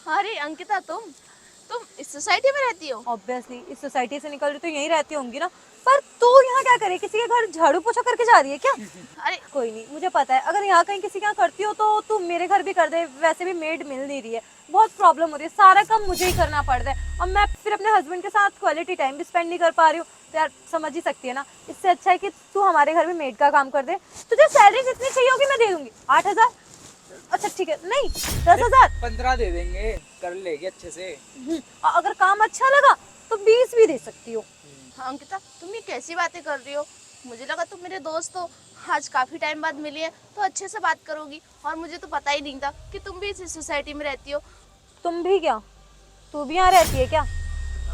अरे अंकिता, तुम इस सोसाइटी में रहती हो? ऑब्वियसली इस सोसाइटी से निकल रही तो यहीं रहती होंगी ना। पर तू यहाँ क्या करे, किसी के घर झाड़ू पोछा करके जा रही है क्या? अरे कोई नहीं, मुझे पता है अगर यहाँ कहीं किसी के यहाँ करती हो तो तू मेरे घर भी कर दे। वैसे भी मेड मिल नहीं रही है, बहुत प्रॉब्लम हो रही है, सारा काम मुझे ही करना पड़ रहा है और मैं फिर अपने हस्बैंड के साथ क्वालिटी टाइम भी स्पेंड नहीं कर पा रही हूँ। तो यार समझ ही सकती है ना, इससे अच्छा है कि तू हमारे घर में मेड का काम कर दे। तुझे सैलरी जितनी चाहिए होगी मैं दे दूंगी। 8,000? अच्छा ठीक है, नहीं 10,000। 15 दे देंगे, कर लेगी अच्छे से। और अगर काम अच्छा लगा तो 20 भी दे सकती हो। हाँ, अंकिता तुम ये कैसी बातें कर रही हो? मुझे लगा तुम मेरे दोस्त हो, आज काफी टाइम बाद मिली है तो अच्छे से बात करोगी, और मुझे तो पता ही नहीं था कि तुम भी इसी सोसाइटी में रहती हो। तुम भी क्या, तू भी यहाँ रहती है क्या?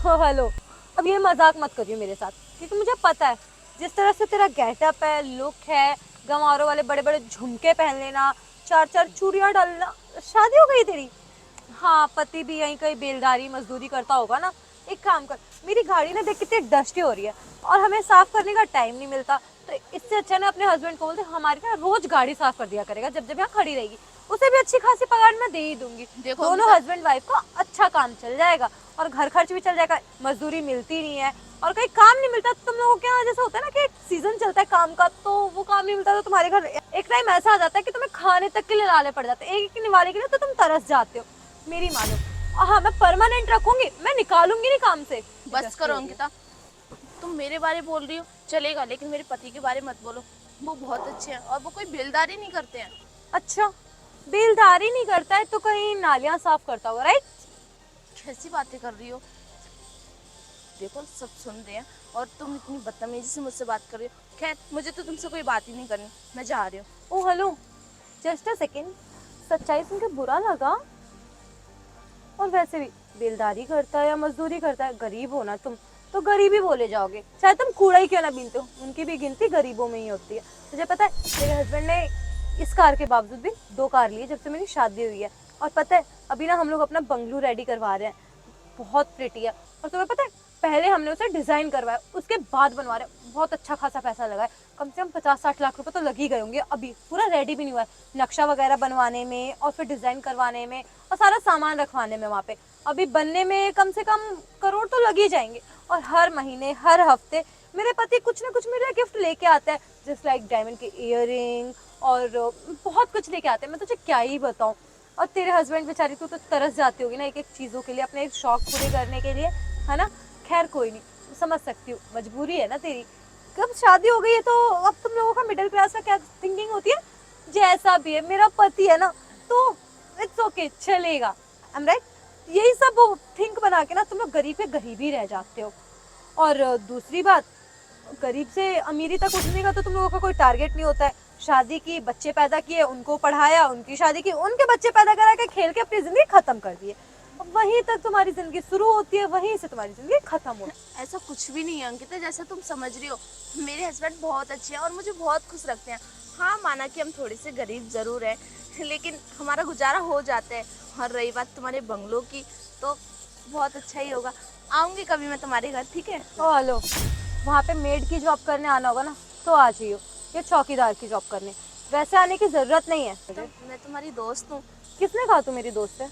हो हेलो, अब ये मजाक मत करियो मेरे साथ, क्योंकि मुझे पता है जिस तरह से तेरा गेटअप है, लुक है, गंवारों वाले बड़े बड़े झुमके पहन लेना, 4-4 चूड़ियां डालना, शादी हो गई तेरी? हाँ, पति भी यहीं कहीं बेलदारी मजदूरी करता होगा ना। एक काम कर, मेरी गाड़ी ना देख कितनी डस्टी हो रही है और हमें साफ करने का टाइम नहीं मिलता, तो इससे अच्छा ना अपने हस्बैंड को बोलते हमारी ना रोज गाड़ी साफ कर दिया करेगा, जब जब यहाँ खड़ी रहेगी। उसे भी अच्छी खासी पगार मैं दे ही दूंगी। देखो दोनों अंकिता, हस्बैंड वाइफ का अच्छा काम चल जाएगा और घर खर्च भी चल जाएगा। मजदूरी मिलती नहीं है और कहीं काम नहीं मिलता। तुम लोगों के यहाँ जैसा होता है ना कि एक सीजन चलता है काम का, तो वो काम नहीं मिलता तो तुम्हारे घर एक टाइम ऐसा आ जाता है कि तुम्हें खाने तक के लिए लाने पड़ जाते हैं, एक एक निवाले के लिए, तो तुम तरस जाते हो। मेरी मानो। हाँ, मैं परमानेंट रखूंगी, मैं निकालूंगी नहीं काम से। बस करो अंकिता, तुम मेरे बारे बोल रही हो चलेगा, लेकिन मेरे पति के बारे मत बोलो। वो बहुत अच्छे हैं और वो कोई बेलदारी नहीं करते हैं। अच्छा, बेलदारी नहीं करता है तो कहीं नालियां साफ करता होगा, राइट? कैसी बातें कर रही हो? देखो सब सुन रहे हैं और तुम इतनी बदतमीजी से मुझसे बात कर रही हो। खैर, मुझे तो तुमसे कोई बात ही नहीं करनी, मैं जा रही हूँ। ओ हेलो, जस्ट अ सेकेंड, सच्चाई सुन के बुरा लगा? और वैसे भी बेलदारी करता है या मजदूरी करता है, गरीब हो ना तुम तो गरीब ही बोले जाओगे, चाहे तुम कूड़ा ही क्यों ना बीनते हो। उनकी भी गिनती गरीबों में ही होती है। मुझे पता है मेरे हस्बैंड ने इस कार के बावजूद भी 2 कार ली जब से मेरी शादी हुई है। और पता है अभी ना हम लोग अपना बंगलू रेडी करवा रहे हैं, बहुत प्रिटी है। और तुम्हें पता है पहले हमने उसे डिजाइन करवाया, उसके बाद बनवा रहे हैं। बहुत अच्छा खासा पैसा लगा है, कम से कम 50-60 लाख रुपए तो लग ही गए होंगे। अभी पूरा रेडी भी नहीं हुआ है, नक्शा वगैरह बनवाने में और फिर डिजाइन करवाने में और सारा सामान रखवाने में। वहाँ पे अभी बनने में कम से कम करोड़ तो लग ही जाएंगे। और हर महीने हर हफ्ते मेरे पति कुछ ना कुछ मेरे लिए गिफ्ट लेके आता है, जस्ट लाइक डायमंड के इयररिंग और बहुत कुछ लेके आते हैं। मैं तुझे क्या ही बताऊं। और तेरे हस्बैंड बेचारी तू तो तरस जाती होगी ना एक एक चीजों के लिए, अपने शौक पूरे करने के लिए, है ना? खैर कोई नहीं, समझ सकती हूँ, मजबूरी है ना तेरी। कब शादी हो गई है तो अब तुम लोगों का मिडिल क्लास का क्या थिंकिंग होती है? जैसा भी है मेरा पति है ना, तो इट्स ओके, चलेगा। I am right? यही सब थिंक बना के ना तुम लोग गरीब के गरीब ही रह जाते हो। और दूसरी बात, गरीब से अमीरी तक उठने का तो तुम लोगों का कोई टारगेट नहीं होता है। शादी की, बच्चे पैदा किए, उनको पढ़ाया, उनकी शादी की, उनके बच्चे पैदा करा के खेल के अपनी जिंदगी खत्म कर दिए। वहीं तक तुम्हारी जिंदगी शुरू होती है, वहीं से तुम्हारी जिंदगी खत्म होती है। ऐसा कुछ भी नहीं है अंकिता, जैसा तुम समझ रही हो। मेरे हस्बैंड बहुत अच्छे हैं और मुझे बहुत खुश रखते हैं। हाँ, माना कि हम थोड़े से गरीब जरूर हैं, लेकिन हमारा गुजारा हो जाता है। और रही बात तुम्हारे बंगलों की, तो बहुत अच्छा ही होगा। आऊंगी कभी मैं तुम्हारे घर, ठीक है? ओ हेलो, वहाँ पे मेड की जॉब करने आना होगा ना तो आ जाइयो, या चौकीदार की जॉब करने। वैसे आने की जरूरत नहीं है। तो मैं तुम्हारी दोस्त हूँ। किसने कहा तू मेरी दोस्त है?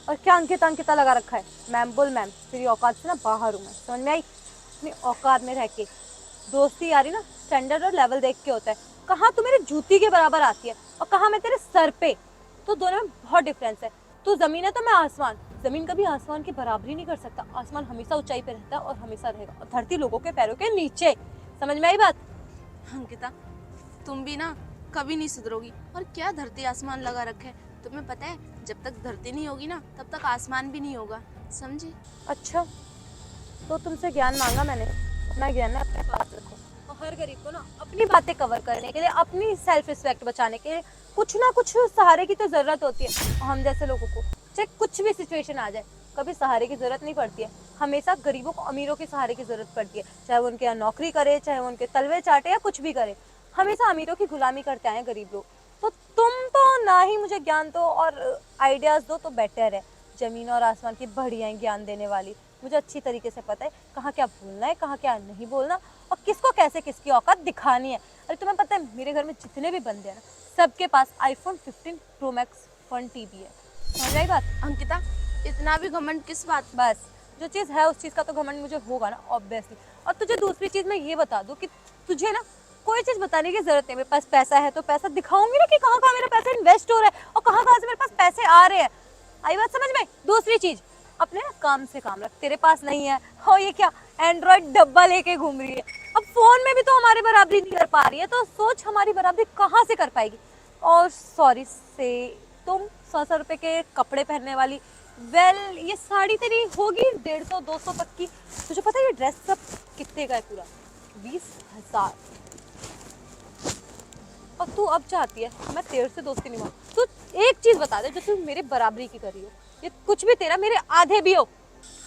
और क्या अंकिता अंकिता लगा रखा है? मैम बोल मैम, तेरी औकात से ना बाहर हूँ मैं, समझ में आई? अपनी औकात में रह के दोस्ती यारी ना स्टैंडर्ड और लेवल देख के होता है। कहाँ तू मेरी जूती के बराबर आती है और कहाँ मैं तेरे सर पे। तो दोनों में बहुत डिफरेंस है। तू जमीन है तो मैं आसमान। जमीन कभी आसमान की बराबरी नहीं कर सकता। आसमान हमेशा ऊंचाई पे रहता है और हमेशा रहेगा, और धरती लोगों के पैरों के नीचे। समझ में आई बात? अंकिता, तुम भी ना कभी नहीं सुधरोगी। और क्या धरती आसमान लगा रखा है? तुम्हें पता है, जब तक धरती नहीं होगी ना तब तक आसमान भी नहीं होगा, समझी? अच्छा, तो तुमसे ज्ञान मांगा मैंने, अपना ज्ञान ना अपने पास रखो। और हर गरीब को ना अपनी बातें कवर करने के लिए, अपनी सेल्फ रिस्पेक्ट बचाने के लिए कुछ ना कुछ सहारे की तो जरूरत होती है। और हम जैसे लोगों को चाहे कुछ भी सिचुएशन आ जाए, कभी सहारे की जरूरत नहीं पड़ती है। हमेशा गरीबों को अमीरों के सहारे की जरूरत पड़ती है, चाहे वो उनके यहाँ नौकरी करे, चाहे वो उनके तलवे चाटे या कुछ भी करे। हमेशा अमीरों की गुलामी करते आए गरीब लोग। तो तुम तो ना ही मुझे ज्ञान दो और आइडियाज दो तो बेटर है। जमीन और आसमान की बढ़िया ज्ञान देने वाली। मुझे अच्छी तरीके से पता है कहाँ क्या बोलना है, कहाँ क्या नहीं बोलना, और किसको कैसे किसकी औकात दिखानी है। अरे तुम्हें पता है मेरे घर में जितने भी बंदे हैं ना, सबके पास iPhone 15 Pro Max 1 TB है। समझ आई बात? अंकिता, इतना भी घमंड किस बात? बस जो चीज़ है उस चीज़ का तो घमंड मुझे होगा ना ऑब्वियसली। और तुझे दूसरी चीज़ मैं ये बता दूँ कि तुझे ना कोई चीज़ बताने की जरूरत नहीं। मेरे पास पैसा है तो पैसा दिखाऊंगी ना कि कहाँ कहाँ मेरा पैसा इन्वेस्ट हो रहा है और कहाँ कहाँ से मेरे पास पैसे आ रहे हैं। आई बात समझ में? दूसरी चीज़, अपने ना काम से काम रख। तेरे पास नहीं है और ये क्या एंड्रॉइड डब्बा लेके घूम रही है। अब फोन में भी तो हमारी बराबरी नहीं कर पा रही है, तो सोच हमारी बराबरी कहाँ से कर पाएगी। और सॉरी से तुम 100-100 रुपए के कपड़े पहनने वाली, ये साड़ी तेरी होगी 150-200 तक की। तुझे पता है ये ड्रेस सब कितने का है? पूरा 20,000। और तू अब चाहती है मैं तेरे से दोस्ती निभाऊं? तू एक चीज बता दे जो तू मेरे बराबरी की करी हो, ये कुछ भी तेरा मेरे आधे भी हो।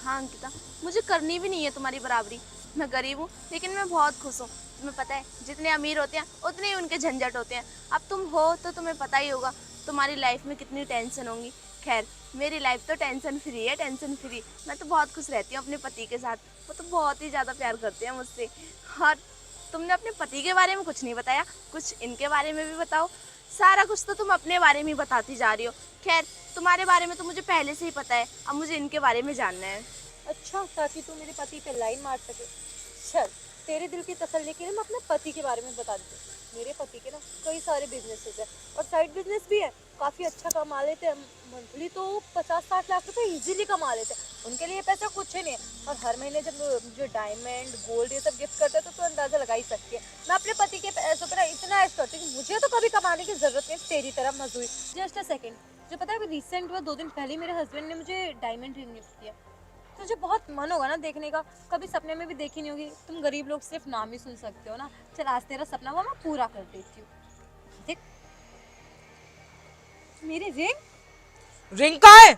हाँ अंकिता, मुझे करनी भी नहीं है तुम्हारी बराबरी। मैं गरीब हूँ लेकिन मैं बहुत खुश हूँ। तुम्हें पता है जितने अमीर होते हैं उतने ही उनके झंझट होते हैं। अब तुम हो तो तुम्हें पता ही होगा तुम्हारी लाइफ में कितनी टेंशन होंगी। खैर मेरी लाइफ तो टेंशन फ्री है, टेंशन फ्री। मैं तो बहुत खुश रहती हूँ अपने पति के साथ। वो तो बहुत ही ज़्यादा प्यार करते हैं मुझसे। और तुमने अपने पति के बारे में कुछ नहीं बताया, कुछ इनके बारे में भी बताओ। सारा कुछ तो तुम अपने बारे में ही बताती जा रही हो। खैर तुम्हारे बारे में तो मुझे पहले से ही पता है, अब मुझे इनके बारे में जानना है। अच्छा, ताकि तू मेरे पति पे लाइन मार सके। चल तेरे दिल की तसल्ली के लिए मैं अपने पति के बारे में बता देती हूँ। मेरे पति के ना कई सारे बिजनेसेस है और साइड बिजनेस भी है, काफ़ी अच्छा कमा लेते हैं। मंथली तो 50-60 लाख रुपए इजीली कमा लेते हैं। उनके लिए पैसा कुछ ही नहीं है। और हर महीने जब जो डायमंड गोल्ड ये सब गिफ्ट करते हैं तो अंदाज़ा लगा ही सकती है। मैं अपने पति के पैसों पर इतना ऐश करती हूँ कि मुझे तो कभी कमाने की जरूरत नहीं तेरी तरह मजदूरी। जस्ट अ सेकेंड, जो पता है अभी रिसेंट हुआ 2 दिन पहले मेरे हस्बैंड ने मुझे डायमंड रिंग गिफ्ट किया। तुझे बहुत मन होगा ना देखने का, कभी सपने में भी देखी नहीं होगी। तुम गरीब लोग सिर्फ नाम ही सुन सकते हो ना। चल आज तेरा सपना वो मैं पूरा कर देती हूँ। देख मेरी रिंग कहाँ है?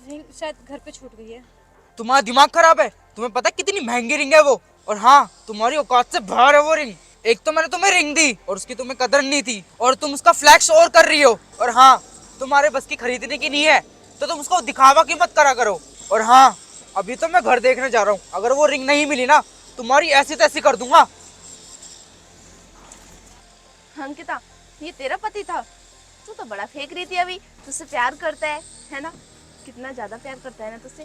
रिंग शायद घर पे छूट गई है। तुम्हारा दिमाग खराब है? तुम्हें पता है कितनी महंगी रिंग है वो? और हाँ, तुम्हारी औकात से बाहर है वो रिंग। एक तो मैंने तुम्हें रिंग दी और उसकी तुम्हें कदर नहीं थी, और तुम उसका फ्लैक्स और कर रही हो। और हाँ, तुम्हारे बस की खरीदने की नहीं है तो तुम उसको दिखावा की मत करा करो। और हाँ, अभी तो मैं घर देखने जा रहा हूँ, अगर वो रिंग नहीं मिली ना तुम्हारी ऐसी तैसी कर दूंगा। अंकिता, ये तेरा पति था? तू तो बड़ा फेंक रही थी अभी। तुझसे प्यार करता है ना? कितना ज्यादा प्यार करता है ना तुझसे।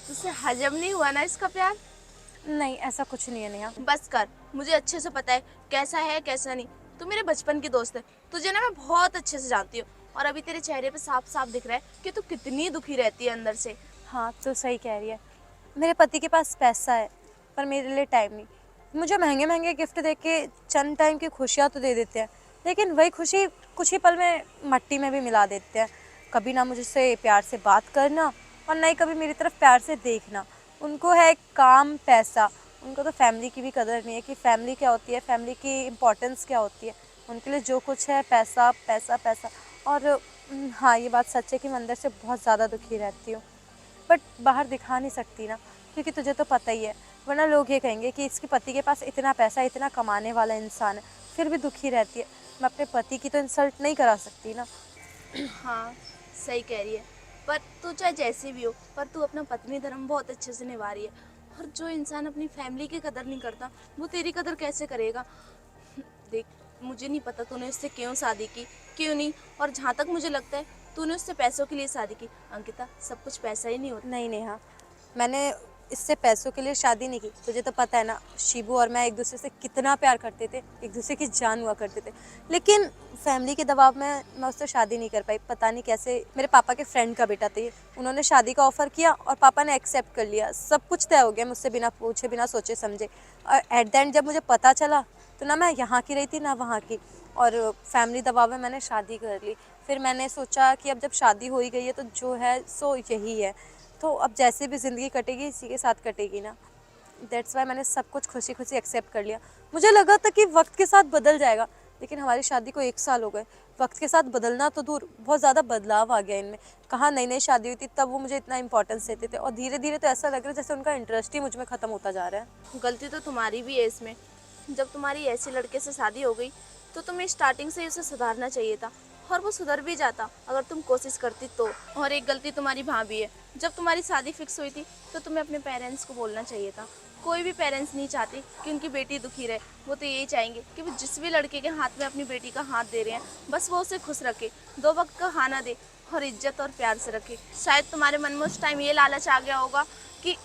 तुझसे हजम नहीं हुआ ना इसका प्यार? नहीं ऐसा कुछ नहीं है नेहा। बस कर, मुझे अच्छे से पता है कैसा है कैसा नहीं। तू मेरे बचपन की दोस्त है, तुझे ना मैं बहुत अच्छे से जानती हूँ। और अभी तेरे चेहरे पे साफ साफ दिख रहा है कि तू कितनी दुखी रहती है अंदर से। हाँ तो सही कह रही है। मेरे पति के पास पैसा है पर मेरे लिए टाइम नहीं। मुझे महंगे महंगे गिफ्ट दे के चंद टाइम की खुशियाँ तो दे देते हैं, लेकिन वही खुशी कुछ ही पल में मट्टी में भी मिला देते हैं। कभी ना मुझसे प्यार से बात करना और ना ही कभी मेरी तरफ प्यार से देखना। उनको है काम पैसा, उनको तो फैमिली की भी कदर नहीं है कि फैमिली क्या होती है, फैमिली की इम्पोर्टेंस क्या होती है। उनके लिए जो कुछ है पैसा पैसा पैसा। और हाँ ये बात सच है कि मैं अंदर से बहुत ज़्यादा दुखी रहती हूँ, बट बाहर दिखा नहीं सकती ना, क्योंकि तुझे तो पता ही है। वरना लोग ये कहेंगे कि इसके पति के पास इतना पैसा, इतना कमाने वाला इंसान है, फिर भी दुखी रहती है। मैं अपने पति की तो इंसल्ट नहीं करा सकती ना। हाँ सही कह रही है, पर तू चाहे जैसी भी हो, पर तू अपना पत्नी धर्म बहुत अच्छे से निभा रही है। और जो इंसान अपनी फैमिली की कदर नहीं करता वो तेरी कदर कैसे करेगा? देख, मुझे नहीं पता तूने उससे क्यों शादी की, क्यों नहीं। और जहाँ तक मुझे लगता है तूने उससे पैसों के लिए शादी की। अंकिता, सब कुछ पैसा ही नहीं होता। नहीं नेहा, मैंने इससे पैसों के लिए शादी नहीं की। तुझे तो पता है ना, शिबू और मैं एक दूसरे से कितना प्यार करते थे, एक दूसरे की जान हुआ करते थे। लेकिन फैमिली के दबाव में मैं उससे शादी नहीं कर पाई। पता नहीं कैसे, मेरे पापा के फ्रेंड का बेटा था ये, उन्होंने शादी का ऑफ़र किया और पापा ने एक्सेप्ट कर लिया। सब कुछ तय हो गया मुझसे बिना पूछे बिना सोचे समझे। और एट द एंड जब मुझे पता चला तो ना मैं यहाँ की रही थी ना वहाँ की, और फैमिली दबाव में मैंने शादी कर ली। फिर मैंने सोचा कि अब जब शादी हो ही गई है तो जो है सो यही है, तो अब जैसे भी ज़िंदगी कटेगी इसी के साथ कटेगी ना। दैट्स वाई मैंने सब कुछ खुशी खुशी एक्सेप्ट कर लिया। मुझे लगा था कि वक्त के साथ बदल जाएगा, लेकिन हमारी शादी को 1 साल हो गए। वक्त के साथ बदलना तो दूर, बहुत ज़्यादा बदलाव आ गया इनमें। कहाँ नई नई शादी हुई थी तब वो मुझे इतना इंपॉर्टेंस देते थे, और धीरे धीरे तो ऐसा लग रहा है जैसे उनका इंटरेस्ट ही मुझ में ख़त्म होता जा रहा है। गलती तो तुम्हारी भी है इसमें। जब तुम्हारी ऐसे लड़के से शादी हो गई तो तुम्हें स्टार्टिंग से ही उसे सुधारना चाहिए था, और वो सुधर भी जाता अगर तुम कोशिश करती तो। और एक गलती तुम्हारी भाभी है, जब तुम्हारी शादी फिक्स हुई थी तो तुम्हें अपने पेरेंट्स को बोलना चाहिए था। कोई भी पेरेंट्स नहीं चाहते कि उनकी बेटी दुखी रहे। वो तो यही चाहेंगे कि वो जिस भी लड़के के हाथ में अपनी बेटी का हाथ दे रहे हैं बस वो उसे खुश रखे, 2 वक्त का खाना दे, और इज्जत और प्यार से रखे। शायद तुम्हारे मन में उस टाइम ये लालच आ गया होगा कि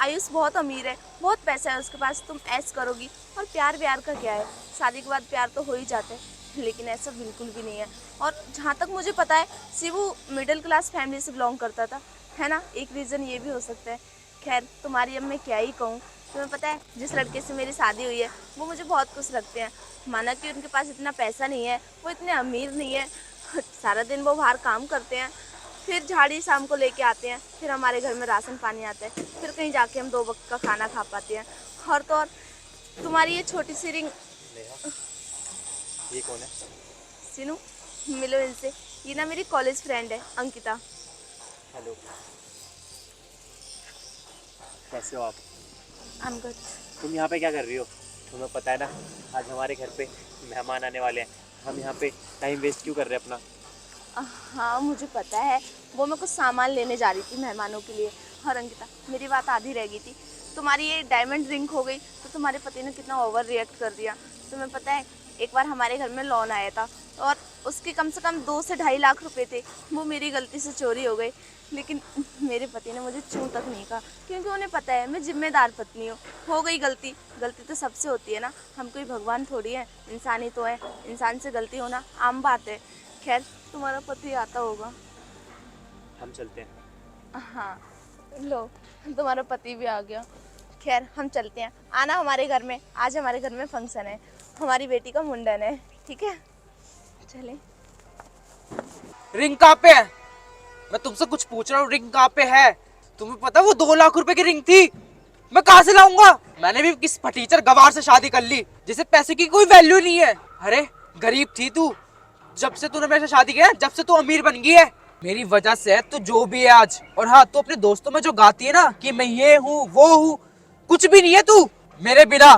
आयुष बहुत अमीर है, बहुत पैसा है उसके पास, तुम ऐश करोगी। और प्यार व्यार का क्या है, शादी के बाद प्यार तो हो ही जाते हैं, लेकिन ऐसा बिल्कुल भी नहीं है। और जहाँ तक मुझे पता है शिवू मिडिल क्लास फैमिली से बिलोंग करता था, है ना, एक रीज़न ये भी हो सकता है। खैर तुम्हारी अब मैं क्या ही कहूँ, तुम्हें पता है जिस लड़के से मेरी शादी हुई है वो मुझे बहुत खुश रखते हैं। माना कि उनके पास इतना पैसा नहीं है, वो इतने अमीर नहीं है, सारा दिन वो बाहर काम करते हैं, फिर झाड़ी शाम को लेके आते हैं, फिर हमारे घर में राशन पानी आता है, फिर कहीं जाके हम 2 वक्त का खाना खा पाते हैं। और तो और तुम्हारी ये छोटी सी रिंग। ये कौन है? सिनू, मिलो इनसे, ये ना मेरी कॉलेज फ्रेंड है अंकिता। हेलो, कैसे हो आप? I am good. तुम यहाँ पे क्या कर रही हो? तुम्हें पता है ना आज हमारे घर पे मेहमान आने वाले हैं, हम यहाँ पे टाइम वेस्ट क्यों कर रहे हैं अपना? हाँ मुझे पता है, वो मैं कुछ सामान लेने जा रही थी मेहमानों के लिए। और अंकिता, मेरी बात आधी रह गई थी, तुम्हारी ये डायमंड रिंग खो गई तो तुम्हारे पति ने कितना ओवर रिएक्ट कर दिया। तुम्हें पता है एक बार हमारे घर में लोन आया था और उसके कम से कम 2 से 2.5 लाख रुपए थे, वो मेरी गलती से चोरी हो गई। लेकिन मेरे पति ने मुझे छू तक नहीं कहा, क्योंकि उन्हें पता है मैं जिम्मेदार पत्नी हूँ। हो गई गलती, गलती तो सबसे होती है ना, हम कोई भगवान थोड़ी है, इंसान ही तो है, इंसान से गलती होना आम बात है। खैर तुम्हारा पति आता होगा। हम चलते हैं। हाँ लो, तुम्हारा पति भी आ गया। खैर हम चलते हैं, आना हमारे घर में, आज हमारे घर में फंक्शन है, हमारी बेटी का मुंडन है, ठीक है? चले। रिंग कहाँ पे है? मैं तुमसे कुछ पूछ रहा हूँ, रिंग कहाँ पे है? तुम्हें पता वो 2 लाख रुपए की रिंग थी, मैं कहाँ से लाऊंगा? मैंने भी किस फटीचर गवार से शादी कर ली जिसे पैसे की कोई वैल्यू नहीं है। अरे गरीब थी तू, जब से तूने मेरे से शादी किया, जब से तू अमीर बन गई है, मेरी वजह से है तू जो भी है आज। और हाँ, तू अपने दोस्तों में जो गाती है ना कि मैं ये हूँ वो हूँ, कुछ भी नहीं है तू मेरे बिना।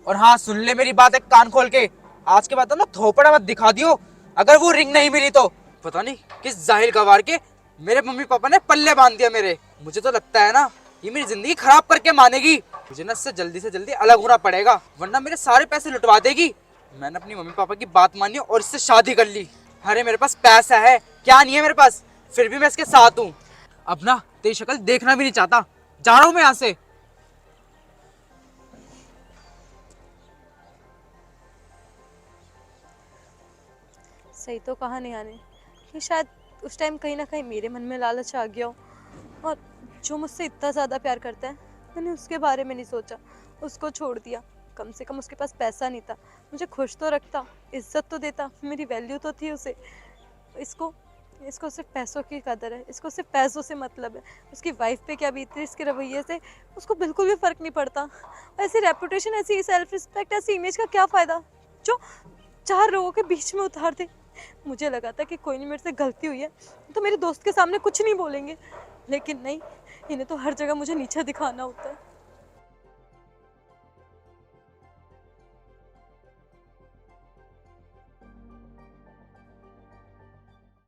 और हाँ सुन ले मेरी बात एक कान खोल के, आज के बाद ना थोपड़ा मत दिखा दियो अगर वो रिंग नहीं मिली तो। पता नहीं किस जाहिल गवार के मेरे मम्मी पापा ने पल्ले बांध दिया मेरे। मुझे तो लगता है ना ये मेरी जिंदगी खराब करके मानेगी, मुझे ना इससे जल्दी से जल्दी अलग होना पड़ेगा वरना मेरे सारे पैसे लुटवा देगी। मैंने अपनी मम्मी पापा की बात मानी और इससे शादी कर ली। अरे मेरे पास पैसा है क्या नहीं है मेरे पास, फिर भी मैं इसके साथ हूँ। अब ना तेरी शक्ल देखना भी नहीं चाहता, जा रहा हूँ मैं यहाँ से। सही तो कहा नेहा ने कि शायद उस टाइम कहीं ना कहीं मेरे मन में लालच आ गया हो, और जो मुझसे इतना ज़्यादा प्यार करता है मैंने उसके बारे में नहीं सोचा, उसको छोड़ दिया। कम से कम उसके पास पैसा नहीं था, मुझे खुश तो रखता, इज्जत तो देता, मेरी वैल्यू तो थी उसे। इसको इसको सिर्फ पैसों की कदर है, इसको सिर्फ पैसों से मतलब है। उसकी वाइफ पे क्या बीतती है, इसके रवैये से उसको बिल्कुल भी फ़र्क नहीं पड़ता। ऐसी रेपुटेशन, ऐसी सेल्फ रिस्पेक्ट, ऐसी इमेज का क्या फ़ायदा जो 4 लोगों के बीच में उतार दे। मुझे लगा था कि कोई नहीं, मेरे से गलती हुई है तो मेरे दोस्त के सामने कुछ नहीं बोलेंगे, लेकिन नहीं, इन्हें तो हर जगह मुझे नीचा दिखाना होता है।